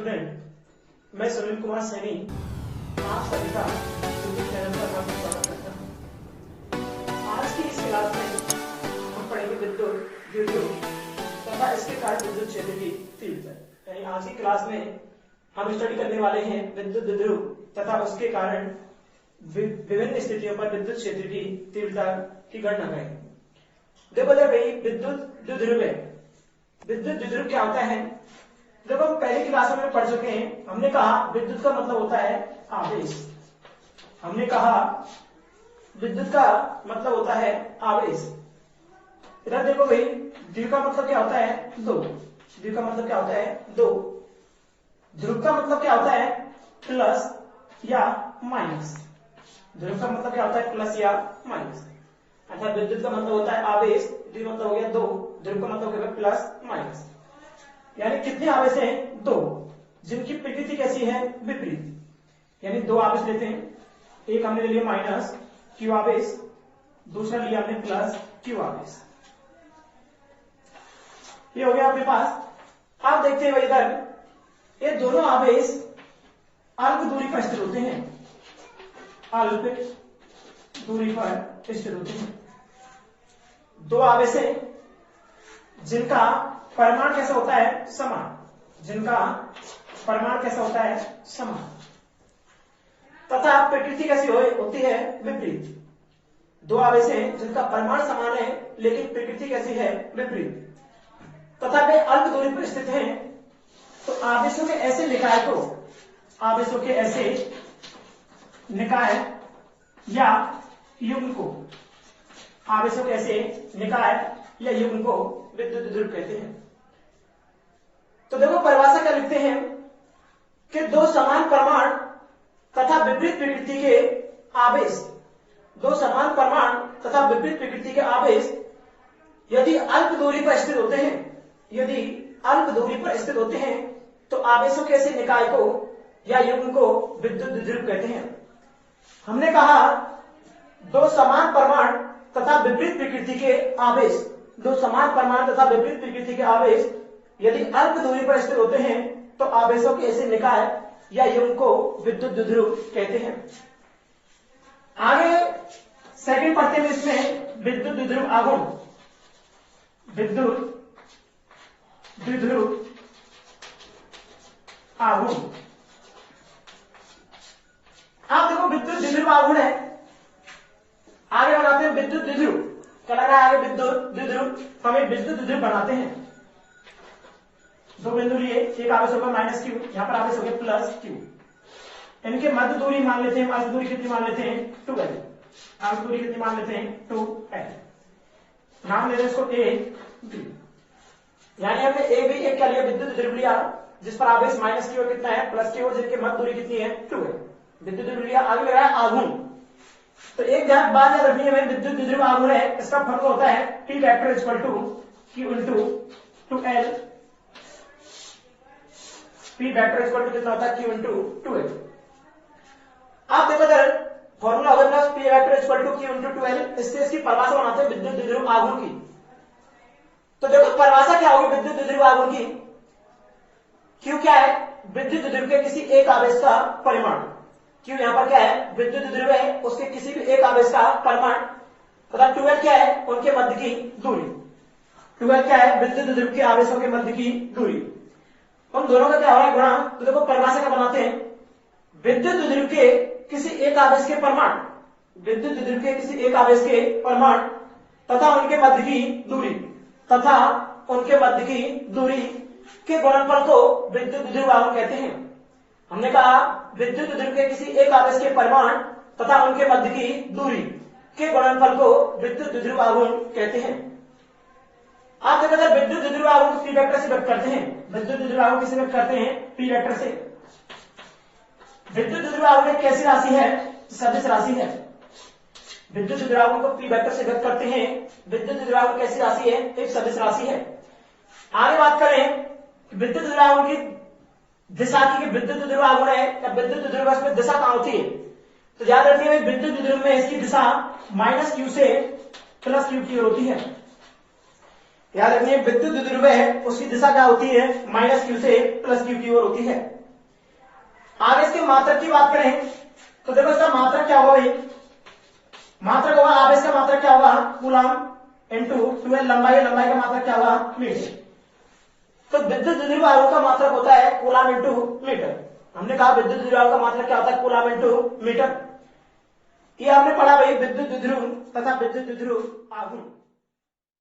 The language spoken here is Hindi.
स्टूडेंट, मैं सुनील कुमार सैनी आप सभी का यूट्यूब चैनल पर हार्दिक स्वागत करता हूँ। आज की इस क्लास में हम पढ़ेंगे विद्युत द्विध्रुव तथा इसके कारण विद्युत क्षेत्र की तीव्रता। यानी आज की क्लास में हम स्टडी करने वाले हैं विद्युत द्विध्रुव तथा उसके कारण विभिन्न स्थितियों पर विद्युत क्षेत्र की तीव्रता की गणना करेंगे। देखो जब भाई विद्युत द्विध्रुव है, विद्युत द्विध्रुव क्या होता है? देखो हम पहले क्लास में पढ़ चुके हैं। हमने कहा विद्युत का मतलब होता है आवेश। हमने कहा विद्युत का मतलब होता है आवेश। इधर देखो भाई, द्विध्रुव का मतलब क्या होता है? दो। द्विध्रुव का मतलब क्या होता है? दो। ध्रुव का मतलब क्या होता है? प्लस या माइनस। ध्रुव का मतलब क्या होता है? प्लस या माइनस। अर्थात विद्युत का मतलब होता है आवेश, द्विध्रुव मतलब हो गया दो, ध्रुव का मतलब होगा प्लस माइनस। यानी कितने आवेश हैं? दो, जिनकी प्रकृति कैसी है? विपरीत। यानी दो आवेश लेते हैं, एक हमने ले लिया माइनस क्यू आवेश, दूसरा लिया हमने प्लस क्यू आवेश। ये हो गया अपने पास। आप देखते हैं इधर ये दोनों आवेश अल्प दूरी पर स्थित होते हैं, अल्प दूरी पर स्थित होते हैं। दो आवेश हैं जिनका परिमाण कैसा होता है? समान। जिनका परिमाण कैसा होता है? समान। तथा प्रकृति कैसी होती है? विपरीत। दो आवेश हैं जिनका परिमाण समान है लेकिन प्रकृति कैसी है? विपरीत। तथा वे अल्प दूरी पर स्थित हैं। तो आवेशों के ऐसे निकाय को, आवेशों के ऐसे निकाय या युग्म को, आवेशों के ऐसे निकाय या युग्म को विद्युत द्विध्रुव कहते हैं। तो देखो परिभाषा क्या लिखते हैं कि दो समान परिमाण तथा विपरीत प्रकृति के आवेश, दो समान परिमाण तथा विपरीत प्रकृति के आवेश यदि अल्प दूरी पर स्थित होते हैं, यदि अल्प दूरी पर स्थित होते हैं तो आवेशों के ऐसे निकाय को या युग्म को विद्युत द्विध्रुव कहते हैं। हमने कहा दो समान परिमाण तथा विपरीत प्रकृति के आवेश, दो समान परिमाण तथा विपरीत प्रकृति के आवेश यदि अल्प दूरी पर स्थित होते हैं तो आवेशों के ऐसे निकाय या युग्म को विद्युत द्विध्रुव कहते हैं। आगे सेकंड पढ़ते हैं इसमें विद्युत द्विध्रुव आघूर्ण। विद्युत द्विध्रुव आघूर्ण। आप देखो विद्युत द्विध्रुव आघूर्ण है, आगे बनाते हैं विद्युत द्विध्रुव। क्या लग रहा है? आगे विद्युत द्विध्रुव, हमें विद्युत द्विध्रुव बनाते हैं। दो बिंदु लिए, एक आवेश होगा माइनस क्यू, यहां पर आवेश हो गया प्लस क्यू। इनके मध्य दूरी मान लेते हैं, मध्य दूरी कितनी मान लेते हैं? 2l। मध्य दूरी कितनी मान लेते हैं? 2l। नाम ले रहे हैं इसको ए बी। यानी हमने ए बी एक क्या लिया? विद्युत द्विध्रुव लिया जिस पर आवेश माइनस क्यू कितना है? प्लस क्यू, जिनके मध्य दूरी कितनी है? 2l। विद्युत द्विध्रुव लिया। आगे लगा है आघूर्ण। तो एक बात याद रखनी है, विद्युत द्विध्रुव आघूर्ण है, इसका फॉर्मूला होता है P vector equal to Q into 2l। P vector equal to कितना होता है? Q into 2l। आप देखो इधर फॉर्मूला होगा plus P vector equal to Q into 2l। इससे इसकी परिभाषा बनाते हैं विद्युत द्विध्रुव आघूर्ण की। तो देखो परिभाषा क्या होगी विद्युत द्विध्रुव आघूर्ण की? Q क्या है? विद्युत द्विध्रुव के किसी एक आवेश का परिमाण। Q यहां पर क्या है? विद्युत द्विध्रुव है, उसके किसी भी एक आवेश का परिमाण। तथा 2l क्या है? उनके मध्य की दूरी। 2l क्या है? विद्युत द्विध्रुव के आवेशों के मध्य की दूरी। उन दोनों का क्या हो रहा है? गुणा। तो देखो परिभाषा क्या बनाते हैं? विद्युत द्विध्रुव के किसी एक आवेश के परिमाण, विद्युत द्विध्रुव के किसी एक आवेश के परिमाण तथा उनके मध्य की दूरी, तथा उनके मध्य की दूरी के गुणनफल को विद्युत द्विध्रुव आघूर्ण कहते हैं। हमने कहा विद्युत द्विध्रुव के किसी एक आवेश के परिमाण तथा उनके मध्य की दूरी के गुणनफल को विद्युत द्विध्रुव आघूर्ण कहते हैं। आप देखो अगर विद्युत द्विध्रुव आघूर्ण को P वेक्टर से व्यक्त करते हैं, विद्युत द्विध्रुव आघूर्ण किसे व्यक्त करते हैं? P वेक्टर से। विद्युत द्विध्रुव आघूर्ण एक कैसी राशि है? सदिश राशि है। विद्युत द्विध्रुव आघूर्ण को P वेक्टर से व्यक्त करते हैं। विद्युत द्विध्रुव आघूर्ण कैसी राशि है? एक सदिश राशि है। आगे बात करें विद्युत द्विध्रुव आघूर्ण की दिशा की, विद्युत द्विध्रुव आघूर्ण है या विद्युत द्विध्रुव में दिशा कहां होती है? तो याद रखिए विद्युत द्विध्रुव में इसकी दिशा माइनस क्यू से प्लस क्यू की होती है। याद रखिए विद्युत द्विध्रुव है उसकी दिशा क्या होती है, -q से +q की ओर होती है। आगे इसके मात्रक की बात करें तो देखो इसका मात्रक क्या होगा भाई, मात्रक होगा आवेश का मात्रक क्या होगा, कूलम इंटू 12 लंबाई, लंबाई का मात्रक क्या होगा, मीटर। तो विद्युत द्विध्रुव आवेश का मात्रक होता है कूलम इंटू मीटर। हमने कहा विद्युत द्विध्रुव आवेश का मात्रक क्या होता है, कूलम इंटू मीटर। ये आपने पढ़ा भाई विद्युत द्विध्रुव तथा विद्युत द्विध्रुव आघूर्ण।